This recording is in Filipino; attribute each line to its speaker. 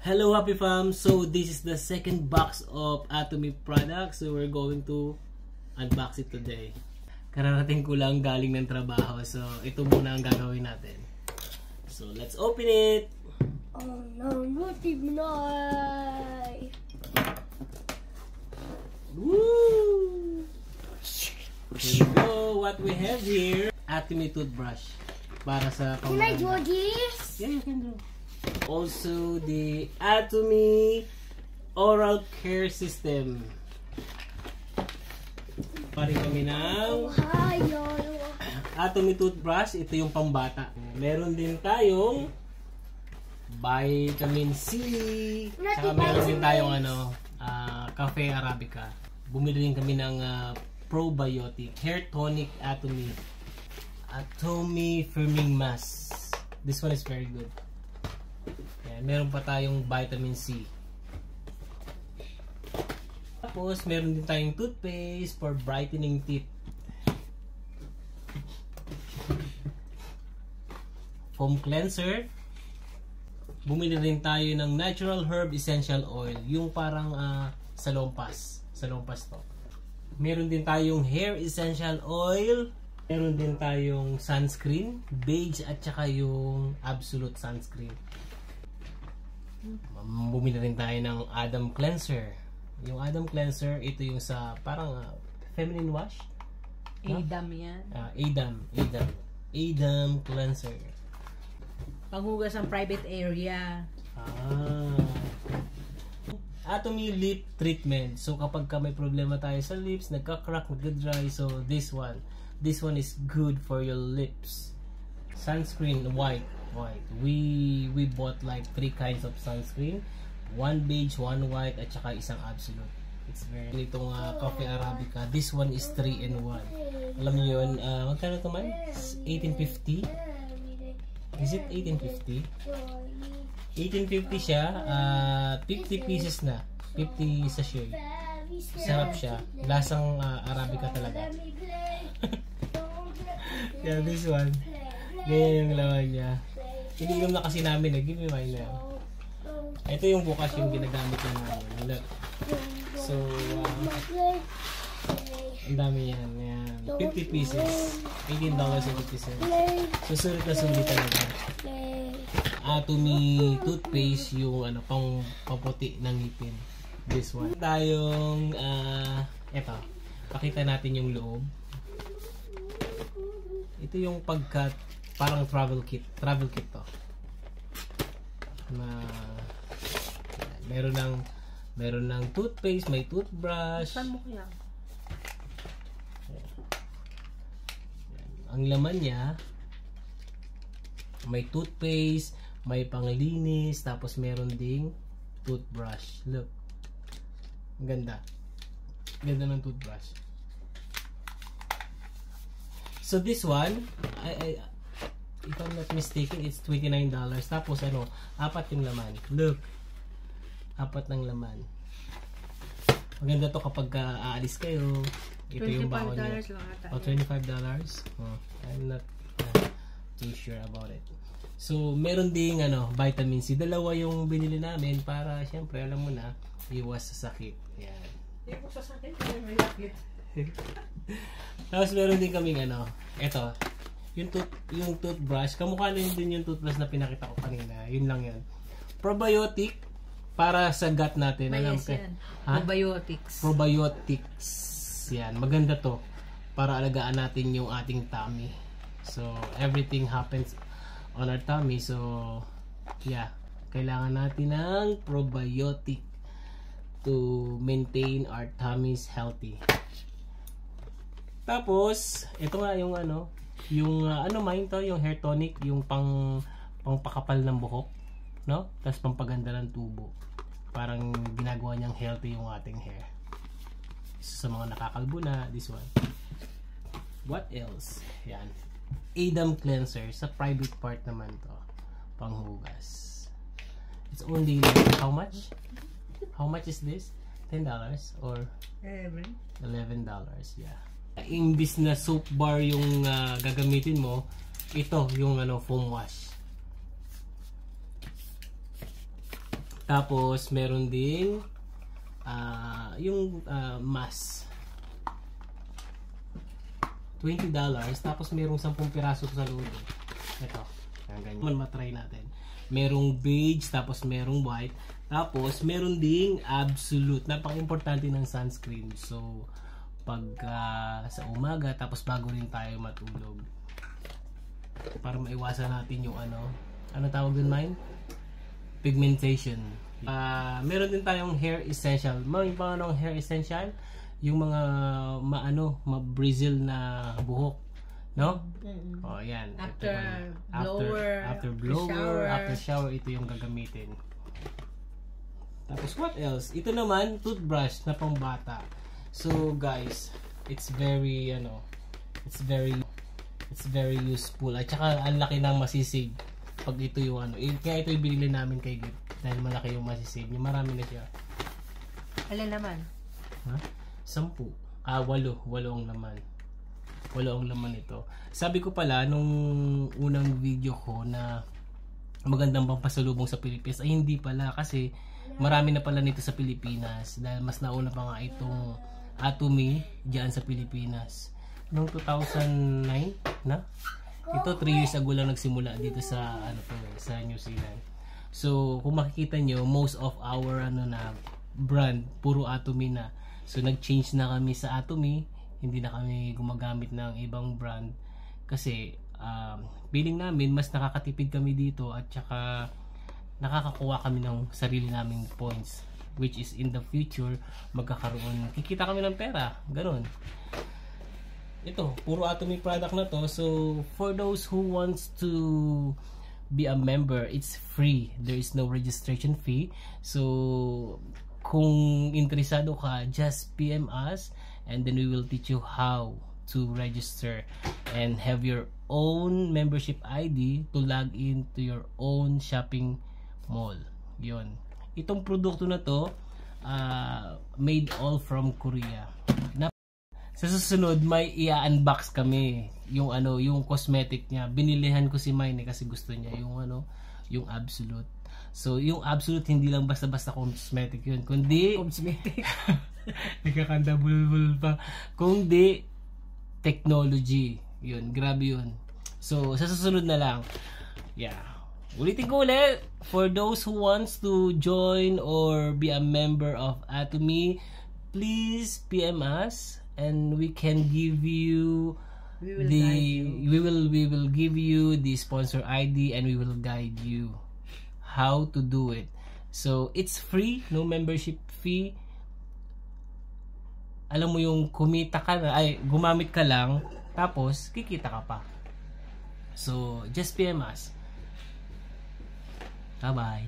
Speaker 1: Hello Happy Fam! So this is the second box of Atomy products. So we're going to unbox it today. Kararating ko lang galing ng trabaho. So ito muna ang gagawin natin. So let's open it!
Speaker 2: Oh no, not even I.
Speaker 1: Woo! Here we go! What we have here, Atomy toothbrush. Para sa
Speaker 2: Can I draw this?
Speaker 1: Yeah, you can draw. Also, the Atomy Oral Care System. Pari kami ng Atomy toothbrush. Ito yung pambata. Meron din tayong Vitamin C. Saka meron din tayong Cafe Arabica. Bumili din kami ng probiotic hair tonic Atomy Firming Mask. This one is very good. Meron pa tayong vitamin C. Tapos, meron din tayong toothpaste for brightening teeth. Foam cleanser. Bumili rin tayo ng natural herb essential oil. Yung parang salompas. Salompas to. Meron din tayong hair essential oil. Meron din tayong sunscreen. Beige at saka yung absolute sunscreen. Bumili rin tayo ng Adam Cleanser. Yung Adam Cleanser, ito yung sa parang feminine wash.
Speaker 3: Adam yan.
Speaker 1: Adam Cleanser.
Speaker 3: Panghugas ng private area.
Speaker 1: Atomy Lip Treatment. So kapag may problema tayo sa lips, nagka-crack, nagka-dry, so this one is good for your lips. Sunscreen white. We bought like 3 kinds of sunscreen. 1 beige, 1 white, at saka isang absolute. It's very... Itong Cafe Arabica. This one is 3-in-1. Alam niyo yun, magkano ito man? 1850? Is it 1850? 1850 siya. 50 pieces na. 50 sachet. Sarap siya. Lasang Arabica talaga. Yeah, this one. Ganyan yung laman niya. Ininom na kasi namin. Give me mine now. Ito yung bukas yung ginagamit na namin. Look. So, ang dami yan. 50 pieces. $18.50. So, sulit na sulit talaga. Atomy toothpaste yung pamputi ng ngipin. This one. Tayong, eto. Pakita natin yung loob. Ito yung pagkat parang travel kit to. Na meron ng toothpaste, may toothbrush.
Speaker 3: Saan mo kaya?
Speaker 1: Ang laman niya, may toothpaste, may panglinis, tapos meron ding toothbrush. Look. Ganda. Ganda ng toothbrush. So this one, if I'm not mistaken, it's $29. Tapos apat yung laman. Look. Apat ng laman. Maganda to kapag aalis kayo. Ito yung baon niya. $25. I'm not too sure about it. So, meron ding vitamin C. Dalawa yung binili namin para syempre alam mo na iwas sa sakit. Yan.
Speaker 3: Iwas sa sakit? May sakit.
Speaker 1: Tapos meron din kaming eto. Yung toothbrush, kamukha na din yung toothbrush na pinakita ko kanina. Yun lang yan. Probiotic para sa gut natin.
Speaker 3: Yes, yan. Probiotics.
Speaker 1: Probiotics. Yan. Maganda to para alagaan natin yung ating tummy. So, everything happens on our tummy. So, yeah. Kailangan natin ng probiotic to maintain our tummies healthy. Tapos, ito nga yung yung yung hair tonic, yung pangpakapal ng buhok, no? Tapos pampaganda ng tubo. Parang ginagawa niyang healthy yung ating hair. Sa mga nakakalbo na, this one. What else? Yan. Adam Cleanser. Sa private part naman to. Panghugas. It's only how much? How much is this? $10 or $11? Yeah. Imbis na soap bar yung gagamitin mo, ito yung foam wash. Tapos meron ding yung mask. $20. Tapos merong 10 piraso sa loob. Ito. Ganyan. Matry natin. Merong beige, tapos merong white. Tapos meron ding absolute. Napaka-importante ng sunscreen. So, pag sa umaga, tapos bago rin tayo matulog. Para maiwasan natin yung ano tawag dun, Mine? Pigmentation. Meron din tayong hair essential. May paano hair essential? Yung mga ma-bristle na buhok, no? Oh, yan.
Speaker 3: After
Speaker 1: blower, after shower, ito yung gagamitin. Tapos what else? Ito naman, toothbrush na pambata. So guys, it's very useful. At saka ang laki ng masisave pag ito yung kaya ito yung binili namin kay Gift dahil malaki yung masisave niya. Marami na siya.
Speaker 3: Alin naman?
Speaker 1: Ha? 10. 8 ang laman. 8 ang laman ito. Sabi ko pala nung unang video ko na magandang pampasalubong sa Pilipinas ay hindi pala, kasi marami na pala nito sa Pilipinas dahil mas nauna pa nga itong Atomy diyan sa Pilipinas noong 2009 na. Ito 3 years ago lang nagsimula dito sa sa New Zealand. So kung makikita nyo, most of our brand puro Atomy na. So nag-change na kami sa Atomy, hindi na kami gumagamit ng ibang brand kasi feeling namin mas nakakatipid kami dito at saka nakakakuha kami ng sarili naming points, which is in the future magkakaroon, kikita kami ng pera, ganun. Ito, puro Atomy product na to. So for those who wants to be a member, it's free, there is no registration fee. So kung interesado ka, just PM us and then we will teach you how to register and have your own membership ID to log into your own shopping mall. Yun. Itong produkto na to, made all from Korea. Sa susunod, may i-unbox kami yung yung cosmetic niya. Binilihan ko si Mine kasi gusto niya yung Absolute. So, yung Absolute hindi lang basta-basta cosmetic yun, kundi
Speaker 3: Cosmetic.
Speaker 1: nagkakanta bulbul pa. Kundi technology. Yun, grabe yun. So, sa susunod na lang. Yeah. Ulitin ko ulit, for those who wants to join or be a member of Atomy, please PM us and we can give you we will give you the sponsor ID and we will guide you how to do it. So it's free, no membership fee. Alam mo yung kumita ka na, gumamit ka lang tapos kikita ka pa. So just PM us. Bye bye.